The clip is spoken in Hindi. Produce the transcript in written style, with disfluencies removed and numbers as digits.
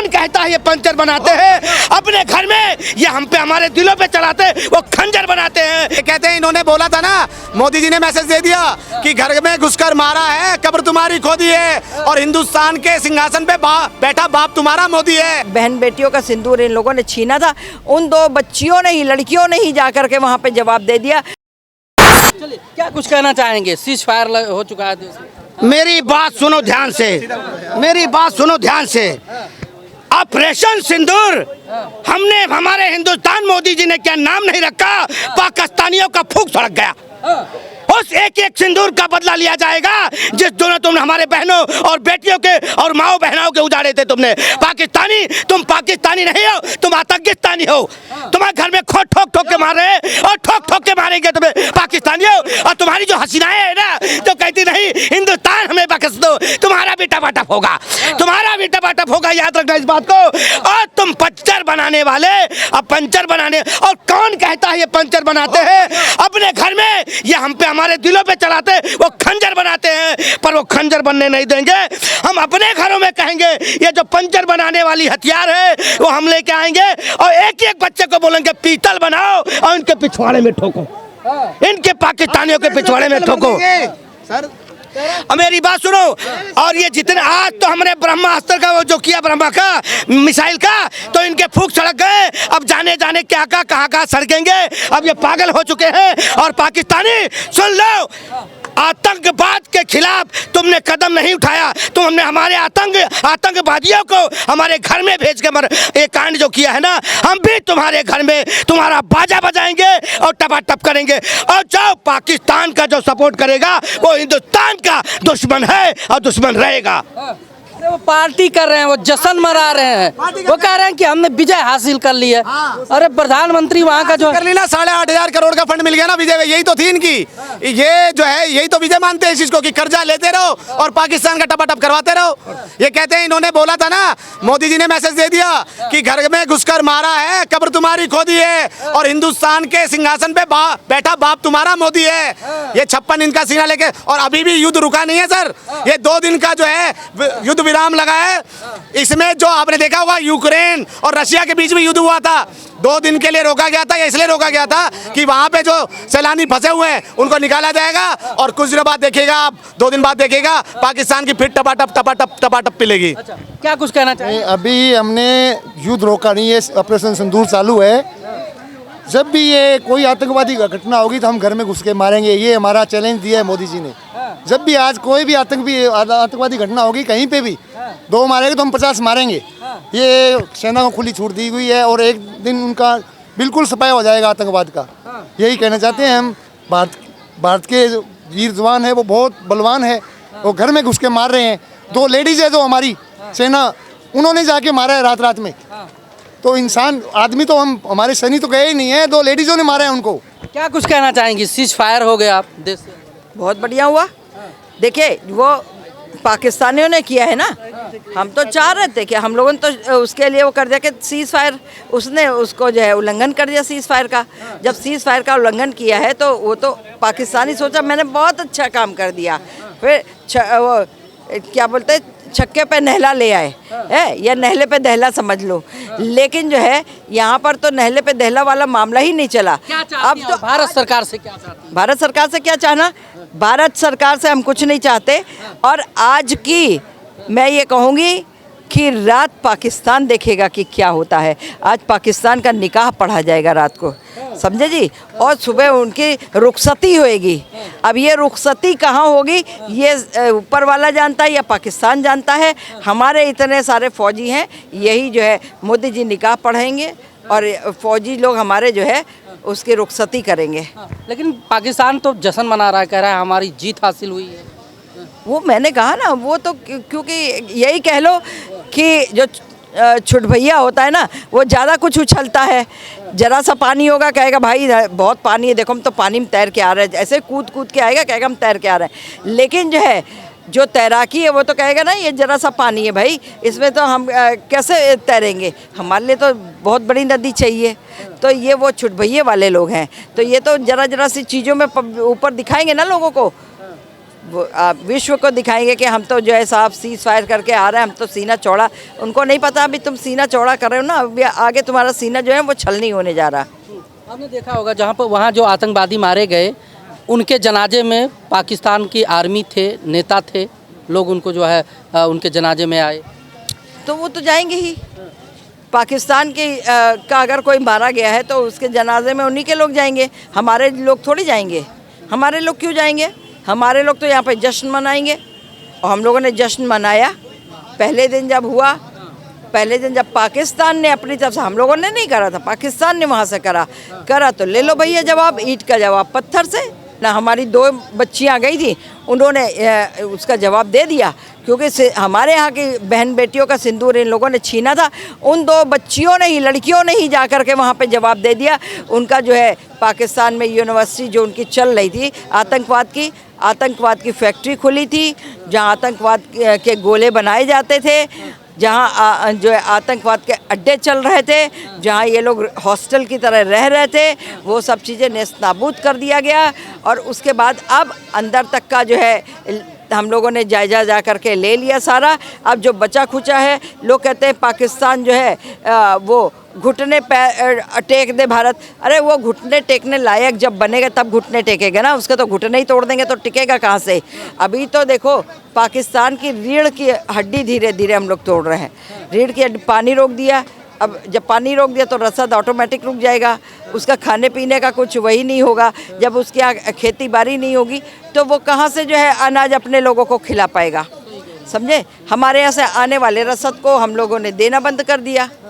कौन कहता है ये पंचर बनाते हैं? अपने घर में ये हम पे हमारे दिलों पे चलाते, वो खंजर बनाते हैं। ये कहते हैं इन्होंने बोला था ना, मोदी जी ने मैसेज दे दिया कि घर में घुसकर मारा है, कब्र तुम्हारी खोदी है, और हिंदुस्तान के सिंहासन पे बैठा बाप तुम्हारा मोदी है। बहन बेटियों का सिंदूर इन लोगों ने छीना था, उन दो बच्चियों ने ही, लड़कियों ने ही जाकर के वहाँ पे जवाब दे दिया। चलिए, क्या कुछ कहना चाहेंगे? सीज फायर हो चुका है देश में। मेरी बात सुनो ध्यान से, मेरी बात सुनो ध्यान से। ऑपरेशन सिंदूर हमने, हमारे हिंदुस्तान मोदी जी ने क्या नाम नहीं रखा, पाकिस्तानियों का फूंक सड़क गया। उस एक एक सिंदूर का बदला लिया जाएगा जिस दोनों तुमने हमारे बहनों और बेटियों के और माओ बहनों के उजाड़े थे। तुमने पाकिस्तानी, तुम पाकिस्तानी नहीं हो, तुम आतंकिस्तानी हो। तुम्हारे घर में खोट ठोक ठोक के मार रहे हैं और ठोक ठोक के मारेंगे तुम्हें, पाकिस्तानी हो। और तुम्हारी जो हसीनाएं है ना, तो कहती नहीं हिंदुस्तान हमें बख्श दो, तुम्हारा भी टपाटप होगा, तुम्हारा भी टपाटप होगा, याद रखना इस बात को। और तुम पंचर बनाने वाले, अब पंचर बनाने, और कौन कहता है ये पंचर बनाते हैं? अपने घर में ये हम पे हमारे दिलों पे चलाते, वो खंजर बनाते हैं, पर वो खंजर बनने नहीं देंगे। हम अपने घरों में कहेंगे ये जो पंचर बनाने वाली हथियार है वो हम लेके आएंगे, और एक एक बच्चे को बोलेंगे पीतल बनाओ और इनके पिछवाड़े में ठोको, इनके पाकिस्तानियों के पिछवाड़े में ठोको। सर मेरी बात सुनो। और ये जितने आज तो हमने ब्रह्मास्त्र का वो जो किया, ब्रह्मा का मिसाइल का, तो इनके फूंक सड़क गए। अब जाने जाने क्या का कहाँ सड़केंगे। अब ये पागल हो चुके हैं। और पाकिस्तानी सुन लो, आतंकवाद के खिलाफ तुमने कदम नहीं उठाया। तुमने हमारे आतंकवादियों को हमारे घर में भेज के एक कांड जो किया है ना, हम भी तुम्हारे घर में तुम्हारा बाजा बजाएंगे और टपाटप करेंगे। और जो पाकिस्तान का जो सपोर्ट करेगा वो हिंदुस्तान का दुश्मन है और दुश्मन रहेगा। अरे वो पार्टी कर रहे हैं, वो जश्न मना रहे हैं, वो कह रहे हैं कि हमने विजय हासिल कर ली है। अरे प्रधानमंत्री वहाँ का जो कर ली ना, 8,500 करोड़ का फंड मिल गया ना विजय, यही तो थी इनकी। ये जो है यही तो विजय मानते हैं इस चीज को कि कर्जा लेते रहो और पाकिस्तान का टपाटप करवाते रहो। ये कहते हैं इन्होंने बोला था ना, मोदी जी ने मैसेज दे दिया कि घर में घुसकर मारा है, कब्र तुम्हारी खोदी है, और हिंदुस्तान के सिंहासन पे बैठा बाप तुम्हारा मोदी है। ये 56 इनका सीना लेके, और अभी भी युद्ध रुका नहीं है सर। ये 2 दिन का जो है युद्ध विराम लगा है। इसमें जो आपने देखा होगा यूक्रेन और रशिया के बीच में युद्ध हुआ था, 2 दिन के लिए रोका गया था। या इसलिए रोका गया था कि वहां पे जो सैलानी फंसे हुए हैं उनको निकाला जाएगा, और कुछ दिनों बाद देखिएगा आप, 2 दिन बाद देखिएगा पाकिस्तान की फिर टपाटप पिलेगी। अच्छा, क्या कुछ कहना चाहिए? अभी हमने युद्ध रोका नहीं है, ऑपरेशन सिंदूर चालू है। जब भी ये कोई आतंकवादी घटना होगी तो हम घर में घुस के मारेंगे, ये हमारा चैलेंज दिया है मोदी जी ने। जब भी आज कोई भी आतंकवादी घटना होगी कहीं पे भी, 2 मारेंगे तो हम 50 मारेंगे। ये सेना को खुली छूट दी हुई है, और एक दिन उनका बिल्कुल सफाया हो जाएगा आतंकवाद का। यही कहना चाहते हैं हम। भारत के जो वीर जवान है वो बहुत बलवान है, वो घर में घुस के मार रहे हैं। 2 लेडीज है जो हमारी सेना, उन्होंने जाके मारा है रात में। तो इंसान आदमी तो हम, हमारे सैनिक तो गए ही नहीं है, 2 लेडीजों ने मारा है उनको। क्या कुछ कहना चाहेंगे? सीज फायर हो गया आप देश से। बहुत बढ़िया हुआ। देखिए वो पाकिस्तानियों ने किया है ना, हम तो चाह रहे थे कि हम लोगों ने तो उसके लिए वो कर दिया कि सीज फायर, उसने उसको जो है उल्लंघन कर दिया सीज फायर का। जब सीज फायर का उल्लंघन किया है तो वो तो पाकिस्तानी सोचा मैंने बहुत अच्छा काम कर दिया, फिर वो क्या बोलते हैं, छक्के पे नहला ले आए है, या नहले पे दहला समझ लो। लेकिन जो है यहाँ पर तो नहले पे दहला वाला मामला ही नहीं चला। अब तो भारत सरकार से क्या चाहते हैं? भारत सरकार से क्या चाहना, भारत सरकार से हम कुछ नहीं चाहते। और आज की मैं ये कहूँगी कि रात पाकिस्तान देखेगा कि क्या होता है। आज पाकिस्तान का निकाह पढ़ा जाएगा रात को, समझे जी, और सुबह उनकी रुखसती होएगी। अब ये रुखसती कहाँ होगी ये ऊपर वाला जानता है या पाकिस्तान जानता है। हमारे इतने सारे फौजी हैं, यही जो है मोदी जी निकाह पढ़ाएंगे और फौजी लोग हमारे जो है उसकी रुखसती करेंगे। लेकिन पाकिस्तान तो जश्न मना रहा है, कह रहा है हमारी जीत हासिल हुई है। वो मैंने कहा ना, वो तो क्योंकि यही कह लो कि जो छुटभैया होता है ना, वो ज़्यादा कुछ उछलता है। जरा सा पानी होगा कहेगा भाई बहुत पानी है, देखो हम तो पानी में तैर के आ रहे हैं, ऐसे कूद कूद के आएगा कहेगा हम तैर के आ रहे हैं। लेकिन जो है जो तैराकी है वो तो कहेगा ना ये जरा सा पानी है भाई, इसमें तो हम कैसे तैरेंगे, हमारे लिए तो बहुत बड़ी नदी चाहिए। तो ये वो छुटभैये वाले लोग हैं, तो ये तो जरा जरा सी चीज़ों में ऊपर दिखाएंगे ना लोगों को। विश्व को दिखाएंगे कि हम तो जो है साहब सीज फायर करके आ रहे हैं, हम तो सीना चौड़ा। उनको नहीं पता अभी तुम सीना चौड़ा कर रहे हो ना, अभी आगे तुम्हारा सीना जो है वो छल नहीं होने जा रहा। आपने देखा होगा जहाँ पर वहाँ जो आतंकवादी मारे गए उनके जनाजे में पाकिस्तान की आर्मी थे, नेता थे, लोग उनको जो है उनके जनाजे में आए। तो वो तो जाएंगे ही। पाकिस्तान का अगर कोई मारा गया है तो उसके जनाजे में उन्हीं के लोग जाएंगे, हमारे लोग थोड़ी जाएंगे। हमारे लोग क्यों जाएंगे? हमारे लोग तो यहाँ पे जश्न मनाएंगे। और हम लोगों ने जश्न मनाया पहले दिन जब हुआ, पहले दिन जब पाकिस्तान ने अपनी तरफ से, हम लोगों ने नहीं करा था, पाकिस्तान ने वहाँ से करा तो ले लो भैया जवाब, ईंट का जवाब पत्थर से ना। हमारी 2 बच्चियाँ गई थी, उन्होंने उसका जवाब दे दिया, क्योंकि हमारे यहाँ की बहन बेटियों का सिंदूर इन लोगों ने छीना था। उन 2 बच्चियों ने ही, लड़कियों ने ही जा कर के वहाँ पे जवाब दे दिया। उनका जो है पाकिस्तान में यूनिवर्सिटी जो उनकी चल रही थी आतंकवाद की फैक्ट्री खुली थी, जहाँ आतंकवाद के गोले बनाए जाते थे, जहाँ जो है आतंकवाद के अड्डे चल रहे थे, जहाँ ये लोग हॉस्टल की तरह रह रहे थे, वो सब चीज़ें नेस्तनाबूद कर दिया गया। और उसके बाद अब अंदर तक का जो है हम लोगों ने जायजा जा कर के ले लिया सारा। अब जो बचा खुचा है, लोग कहते हैं पाकिस्तान जो है वो घुटने टेक दे भारत। अरे वो घुटने टेकने लायक जब बनेगा तब घुटने टेकेगा ना, उसके तो घुटने ही तोड़ देंगे तो टिकेगा कहाँ से। अभी तो देखो पाकिस्तान की रीढ़ की हड्डी धीरे धीरे हम लोग तोड़ रहे हैं। रीढ़ की हड्डी, पानी रोक दिया, अब जब पानी रोक दिया तो रसद ऑटोमेटिक रुक जाएगा, उसका खाने पीने का कुछ वही नहीं होगा। जब उसकी यहाँ खेती बाड़ी नहीं होगी तो वो कहाँ से जो है अनाज अपने लोगों को खिला पाएगा, समझे। हमारे यहाँ से आने वाले रसद को हम लोगों ने देना बंद कर दिया।